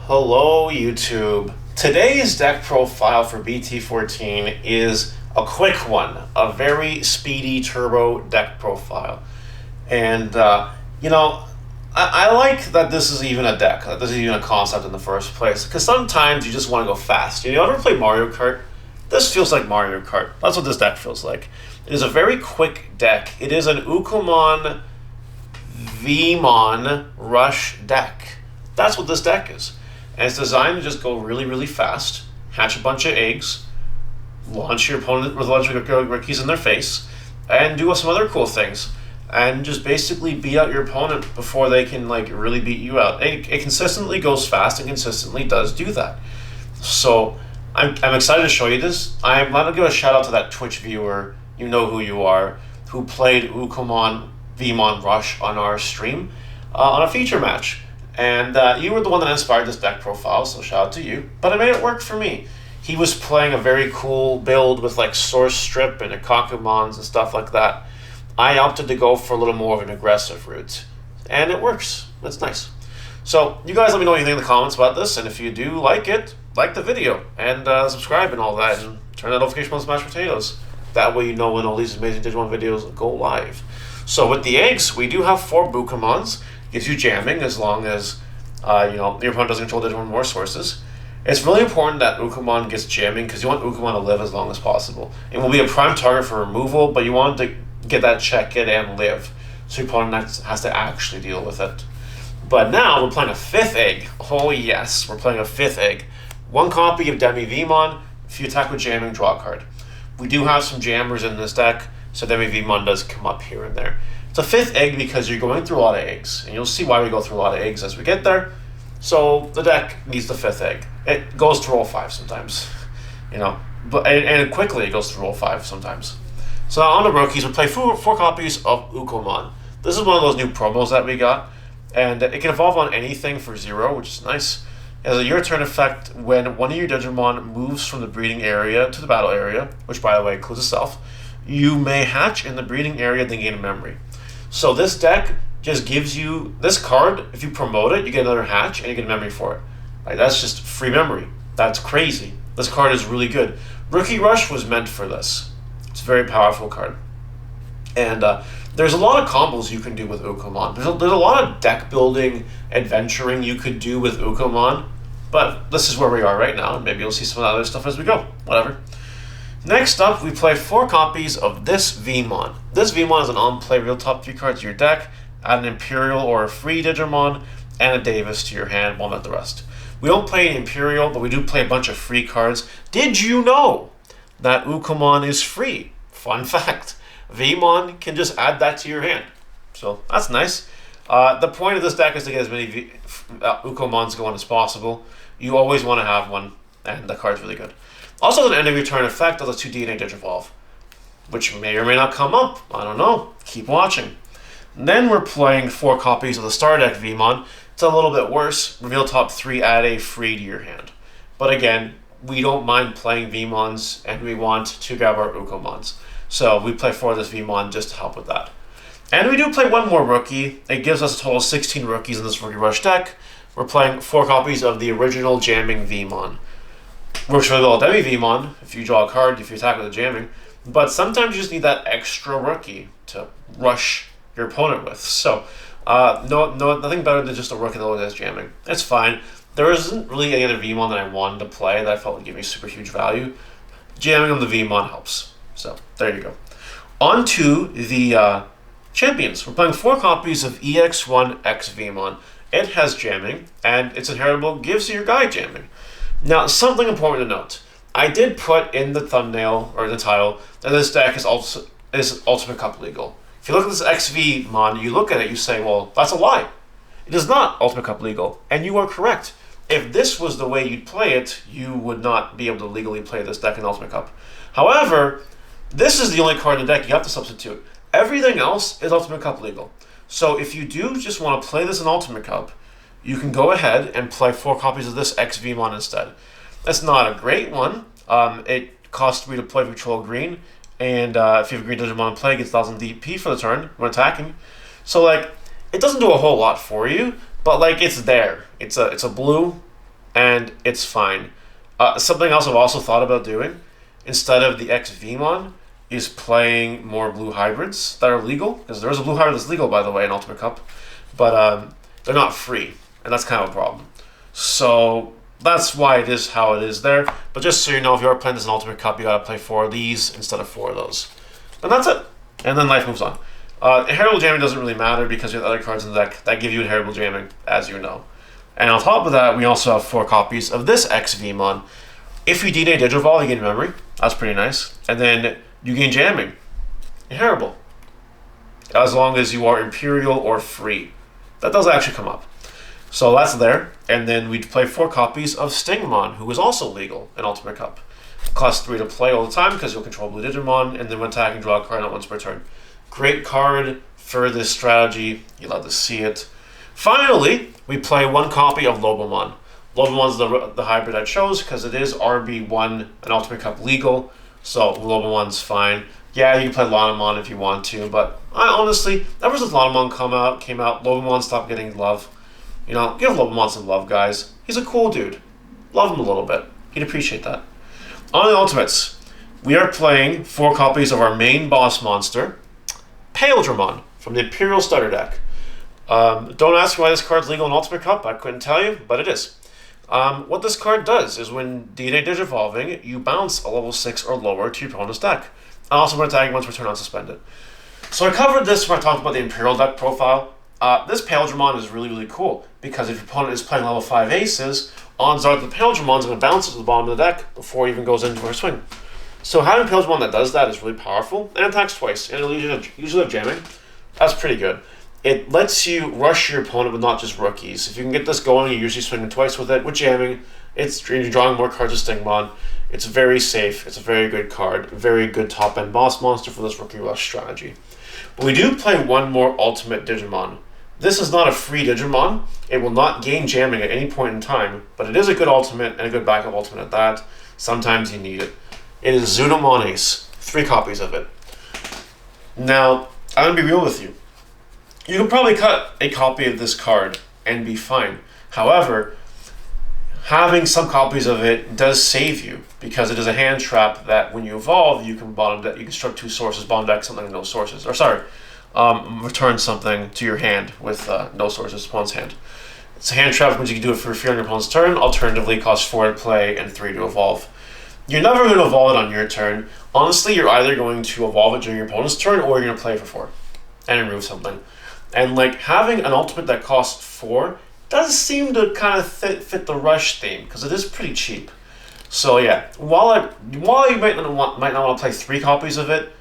Hello YouTube. Today's deck profile for BT14 is a quick one, a very speedy turbo deck profile. And, I like that this is even a deck, that this is even a concept in the first place, because sometimes you just want to go fast. You ever play Mario Kart? This feels like Mario Kart. That's what this deck feels like. It is a very quick deck. It is an Ukkomon Veemon Rush deck. That's what this deck is. And it's designed to just go really, really fast, hatch a bunch of eggs, launch your opponent with a bunch of rookies in their face, and do some other cool things. And just basically beat out your opponent before they can really beat you out. It consistently goes fast and consistently does do that. So I'm excited to show you this. I'm going to give a shout out to that Twitch viewer, you know who you are, who played Ukkomon Veemon Rush on our stream on a feature match. And you were the one that inspired this deck profile, so shout out to you. But it made it work for me. He was playing a very cool build with Source Strip and Ukkomons and stuff like that. I opted to go for a little more of an aggressive route. And it works. It's nice. So you guys let me know what you think in the comments about this. And if you do like it, like the video. And subscribe and all that. And turn that notification on Smash Potatoes. That way you know when all these amazing Digimon videos go live. So with the eggs, we do have 4 Ukkomons. Gives you jamming as long as your opponent doesn't control Digimon more sources. It's really important that Ukkomon gets jamming because you want Ukkomon to live as long as possible. It will be a prime target for removal, but you want to get that check it and live, so your opponent has to actually deal with it. But now we're playing a 5th egg. Oh yes, we're playing a 5th egg. 1 copy of Demi Veemon. If you attack with jamming, draw a card. We do have some jammers in this deck, so Demi Veemon does come up here and there. It's a 5th egg because you're going through a lot of eggs, and you'll see why we go through a lot of eggs as we get there. So the deck needs the 5th egg. It goes to roll 5 sometimes, and quickly it goes to roll 5 sometimes. So on the rookies, we play 4 copies of Ukkomon. This is one of those new promos that we got, and it can evolve on anything for 0, which is nice. It has a your turn effect when one of your Digimon moves from the breeding area to the battle area, which by the way includes itself. You may hatch in the breeding area, then gain a memory. So this deck just gives you this card. If you promote it, you get another hatch and you get a memory for it. That's just free memory. That's crazy. This card is really good. Rookie Rush was meant for this. It's a very powerful card. And there's a lot of combos you can do with Ukkomon. There's a lot of deck building, adventuring you could do with Ukkomon. But this is where we are right now. And maybe you'll see some other stuff as we go. Whatever. Next up, we play 4 copies of this Veemon. This Veemon is an on-play real top 3 cards to your deck, add an Imperial or a free Digimon, and a Davis to your hand, while not the rest. We don't play an Imperial, but we do play a bunch of free cards. Did you know that Ukkomon is free? Fun fact. Veemon can just add that to your hand. So that's nice. The point of this deck is to get as many Ukkomons going as possible. You always want to have one, and the card's really good. Also, at the end of your turn effect, does a 2 DNA Digivolve, which may or may not come up. I don't know. Keep watching. Then we're playing 4 copies of the Star Deck Veemon. It's a little bit worse. Reveal top 3, add a free to your hand. But again, we don't mind playing Veemons, and we want to grab our Ukkomons. So we play 4 of this Veemon just to help with that. And we do play 1 more rookie. It gives us a total of 16 rookies in this Rookie Rush deck. We're playing 4 copies of the original Jamming Veemon. Works really well with Demi Veemon if you draw a card, if you attack with a jamming. But sometimes you just need that extra rookie to rush your opponent with. So, nothing better than just a rookie that always has jamming. It's fine. There isn't really any other Veemon that I wanted to play that I felt would give me super huge value. Jamming on the Veemon helps. So, there you go. On to the champions. We're playing 4 copies of EX1X Veemon. It has jamming, and it's inheritable, gives your guy jamming. Now, something important to note. I did put in the thumbnail, or the title, that this deck is Ultimate Cup legal. If you look at this XVmon, you look at it, you say, well, that's a lie. It is not Ultimate Cup legal, and you are correct. If this was the way you'd play it, you would not be able to legally play this deck in Ultimate Cup. However, this is the only card in the deck you have to substitute. Everything else is Ultimate Cup legal. So if you do just want to play this in Ultimate Cup, you can go ahead and play 4 copies of this XVmon instead. That's not a great one. It costs 3 to play if you control green, and if you have a green Digimon in play, it gets 1000 DP for the turn when attacking. So it doesn't do a whole lot for you, but it's there. It's a blue and it's fine. Something else I've also thought about doing, instead of the X Veemon, is playing more blue hybrids that are legal, because there is a blue hybrid that's legal, by the way, in Ultimate Cup, but they're not free, and that's kind of a problem. So that's why it is how it is there. But just so you know, if you are playing this in Ultimate Cup, you gotta play 4 of these instead of 4 of those. And that's it. And then life moves on. Inheritable jamming doesn't really matter because you have other cards in the deck that give you inheritable jamming, as you know. And on top of that, we also have 4 copies of this X Veemon. If you DNA Digivolve, you gain memory. That's pretty nice. And then you gain jamming. Inheritable. As long as you are Imperial or free. That does actually come up. So that's there. And then we'd play 4 copies of Stingmon, who is also legal in Ultimate Cup. Cost 3 to play all the time because you'll control blue Digimon, and then when attacking, draw a card not once per turn. Great card for this strategy. You love to see it. Finally, we play 1 copy of Lobomon. Lobomon's the hybrid I chose because it is RB1 and Ultimate Cup legal, so Lobomon's fine. Yeah, you can play Lanamon if you want to, but I honestly, ever since Lanamon came out, Lobomon stopped getting love. You know, give Lobomon some love, guys. He's a cool dude. Love him a little bit. He'd appreciate that. On the Ultimates, we are playing 4 copies of our main boss monster, Paildramon, from the Imperial Starter deck. Don't ask me why this card's legal in Ultimate Cup. I couldn't tell you, but it is. What this card does is when DNA Digivolving, you bounce a level 6 or lower to your opponent's deck. And also when attacking once per turn unsuspended. So I covered this when I talked about the Imperial deck profile. This Paildramon is really, really cool because if your opponent is playing level 5 aces, odds are that the Paildramon's going to bounce it to the bottom of the deck before it even goes into her swing. So having Paildramon that does that is really powerful, and it attacks twice, and it'll usually have jamming. That's pretty good. It lets you rush your opponent with not just rookies. If you can get this going, you're usually swinging twice with it. With jamming, you're drawing more cards with Stingmon. It's very safe. It's a very good card. Very good top-end boss monster for this rookie rush strategy. But we do play 1 more Ultimate Digimon. This is not a free Digimon. It will not gain jamming at any point in time, but it is a good ultimate and a good backup ultimate at that. Sometimes you need it. It is Zudomon Ace. 3 copies of it. Now, I'm going to be real with you. You can probably cut a copy of this card and be fine. However, having some copies of it does save you because it is a hand trap that when you evolve, you can construct 2 sources, bottom deck something with no sources. Or sorry, return something to your hand with no sources, opponent's hand. It's a hand trap, which you can do it for free on your opponent's turn. Alternatively, it costs 4 to play and 3 to evolve. You're never going to evolve it on your turn. Honestly, you're either going to evolve it during your opponent's turn or you're going to play for 4 and remove something. And like having an ultimate that costs 4 does seem to kind of fit the rush theme because it is pretty cheap. So yeah, while you might not want to play 3 copies of it,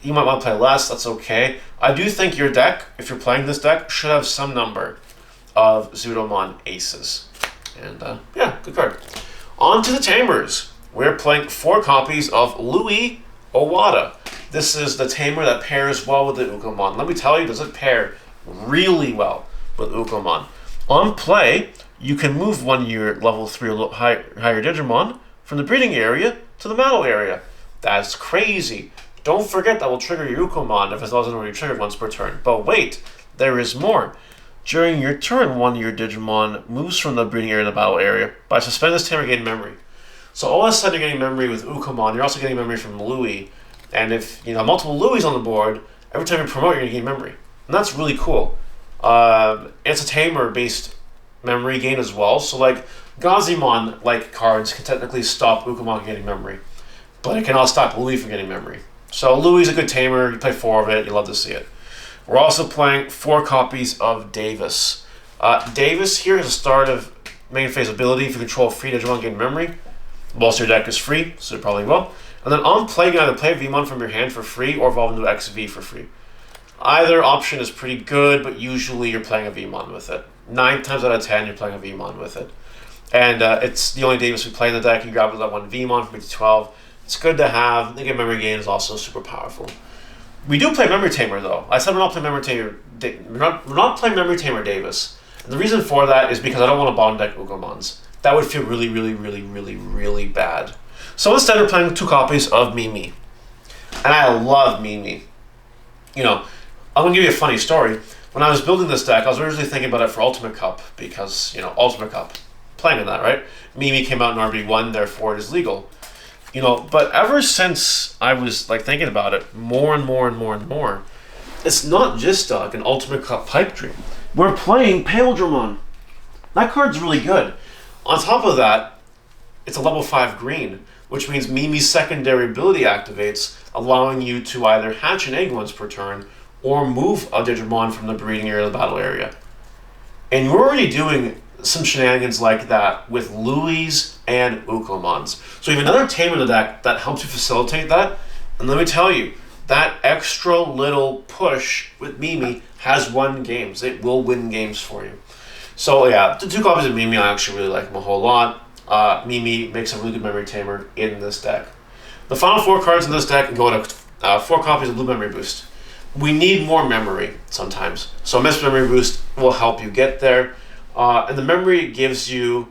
you might want to play less. That's okay. I do think your deck, if you're playing this deck, should have some number of Zudomon Aces. And yeah, good card. On to the Tamers. We're playing 4 copies of Louis Owada. This is the Tamer that pairs well with the Ukkomon. Let me tell you, does it pair really well with Ukkomon. On play, you can move 1 year level 3 or higher Digimon from the breeding area to the battle area. That's crazy. Don't forget that will trigger your Ukkomon if it wasn't already triggered once per turn. But wait, there is more. During your turn, 1 year Digimon moves from the breeding area to the battle area. By suspending this Tamer, gain memory. So all of a sudden you're getting memory with Ukkomon. You're also getting memory from Louis. And if you know multiple Louis on the board, every time you promote, you're going to gain memory. And that's really cool. It's a Tamer-based memory gain as well. So like Gazimon-like cards can technically stop Ukkomon getting memory. But it cannot stop Louis from getting memory. So Louis is a good Tamer. You play 4 of it. You love to see it. We're also playing 4 copies of Davis. Davis here is the start of main phase ability. If you control free Digimon, gain memory. Most of your deck is free, so you probably will. And then on play, you can either play Veemon from your hand for free or evolve into XV for free. Either option is pretty good, but usually you're playing a Veemon with it. 9 times out of 10, you're playing a Veemon with it. And it's the only Davis we play in the deck. You grab that 1 Veemon from BT12. It's good to have. The memory gain is also super powerful. We do play Memory Tamer, though. I said we're not playing Memory Tamer. We're not playing Memory Tamer Davis. And the reason for that is because I don't want to bottom deck Ukkomons. That would feel really, really, really, really, really bad. So instead, we're playing 2 copies of Mimi. And I love Mimi. You know, I'm going to give you a funny story. When I was building this deck, I was originally thinking about it for Ultimate Cup because, you know, Ultimate Cup. playing in that, right? Mimi came out in RB1, therefore it is legal. You know, but ever since I was like thinking about it more and more and more and more, it's not just like an Ultimate Cup pipe dream. We're playing Paildramon. That card's really good. On top of that, it's a level 5 green, which means Mimi's secondary ability activates, allowing you to either hatch an egg once per turn or move a Digimon from the breeding area to the battle area. And you're already doing some shenanigans like that with Louis and Ukkomons. So you have another Tamer in the deck that helps you facilitate that. And let me tell you, that extra little push with Mimi has won games. It will win games for you. So yeah, the 2 copies of Mimi, I actually really like them a whole lot. Mimi makes a really good memory tamer in this deck. The final 4 cards in this deck go to 4 copies of Blue Memory Boost. We need more memory sometimes. So Mist Memory Boost will help you get there. And the memory it gives you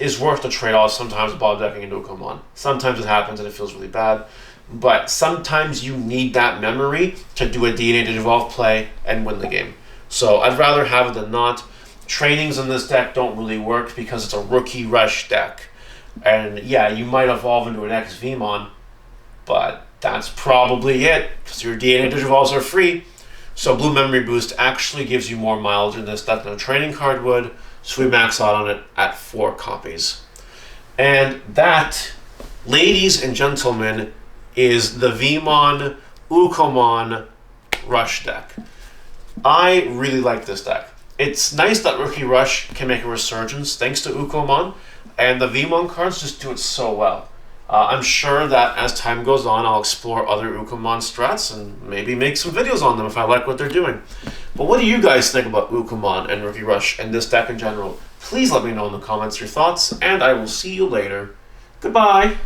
is worth the trade-off sometimes Bob decking into Ukkomon. Sometimes it happens and it feels really bad. But sometimes you need that memory to do a DNA Digivolve play and win the game. So I'd rather have it than not. Trainings in this deck don't really work because it's a rookie rush deck. And yeah, you might evolve into an X Veemon, but that's probably it, because your DNA Digivolves are free. So Blue Memory Boost actually gives you more mileage in this deck than a training card would, so we max out on it at 4 copies. And that, ladies and gentlemen, is the Veemon Ukkomon Rush deck. I really like this deck. It's nice that Rookie Rush can make a resurgence thanks to Ukkomon, and the Veemon cards just do it so well. I'm sure that as time goes on, I'll explore other Ukkomon strats and maybe make some videos on them if I like what they're doing. But what do you guys think about Ukkomon and Rookie Rush and this deck in general? Please let me know in the comments your thoughts, and I will see you later. Goodbye!